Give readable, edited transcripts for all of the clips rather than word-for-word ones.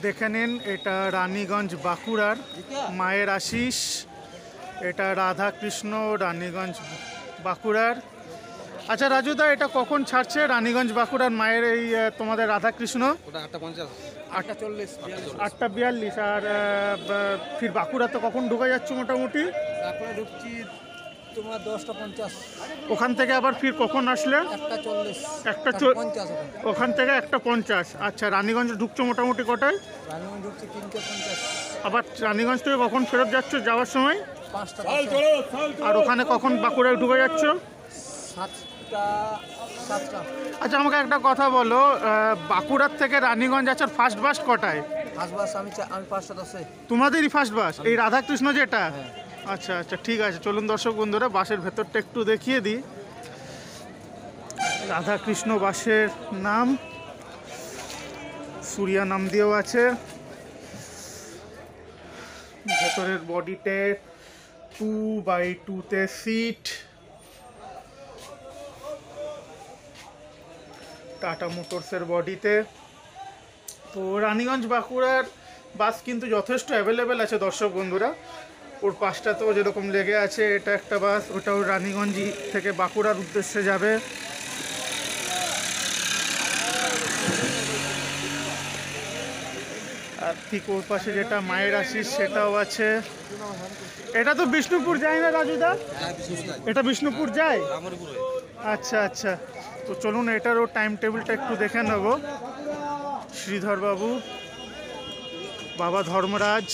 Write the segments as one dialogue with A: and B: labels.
A: দেখে নিন, এটা রানীগঞ্জ বাঁকুড়ার মায়ের আশিস। এটা রাধা কৃষ্ণ, রানীগঞ্জ বাঁকুড়ার। আচ্ছা রাজুদা, এটা কখন ছাড়ছে রানীগঞ্জ বাঁকুড়ার মায়ের এই তোমাদের রাধা কৃষ্ণ? 8:42। আর ফির বাঁকুড়াতে কখন ঢুকে যাচ্ছে মোটামুটি?
B: বাঁকুড়া ঢুকছি তোমার 10:50।
A: ওখান থেকে আবার ফির কখন আসলে?
B: 1:40।
A: ওখান থেকে 1:50। আচ্ছা, রানীগঞ্জ ঢুকছো মোটামুটি কটায়?
B: রানীগঞ্জ ঢুকছি 3:50।
A: আবার রানীগঞ্জ থেকে কখন ফেরত যাচ্ছ যাওয়ার সময়?
B: 5টা।
A: আর ওখানে কখন বাঁকুড়ায় ঢুকে যাচ্ছ?
B: 7টা।
A: আচ্ছা, আমাকে একটা কথা বলো, বাঁকুড়ার থেকে রানীগঞ্জ যাচ্ছ ফার্স্ট বাস কটায়?
B: ফার্স্ট বাস আমি 5:10।
A: তোমাদেরই ফার্স্ট বাস এই রাধাকৃষ্ণ যেটা? আচ্ছা আচ্ছা, ঠিক আছে। চলুন দর্শক বন্ধুরা, বাসের ভেতরটা একটু দেখিয়ে দিই। রাধাকৃষ্ণ বাসের নাম, সূর্যা নাম দিয়েও আছে। ভেতরের বডিতে 2x2 সিট। টাটা মোটরসের বডিতে। তো রানীগঞ্জ বাঁকুড়ার বাস কিন্তু যথেষ্ট অ্যাভেলেবেল আছে দর্শক বন্ধুরা। ওর পাশটাতেও যেরকম লেগে আছে, এটা একটা বাস, ওটাও রানীগঞ্জ থেকে বাঁকুড়ার উদ্দেশ্যে যাবে। আর ঠিক ওর পাশে যেটা মায়ের আশিস, সেটাও আছে। এটা তো বিষ্ণুপুর যায় না রাজুদা? এটা বিষ্ণুপুর যায়? আচ্ছা আচ্ছা, তো চলুন এটারও টাইম টেবিলটা একটু দেখে নেব। শ্রীধর বাবু, বাবা ধর্মরাজ।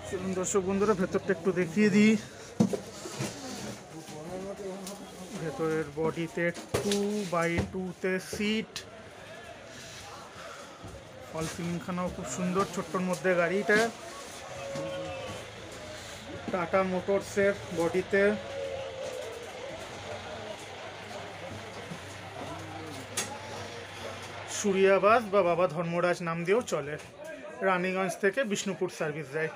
A: চলুন দর্শক বন্ধুরা, ভেতরটা একটু দেখিয়ে দিই। ভেতরের বডিতে 2x2 সিট। ফল সিলিংখানাও খুব সুন্দর, ছোট্টর মধ্যে গাড়িটা। টাটা মোটরসের বডিতে। সূর্যা বাস বা বাবা ধর্মরাজ নাম দিয়েও চলে। রানীগঞ্জ থেকে বিষ্ণুপুর সার্ভিস যায়।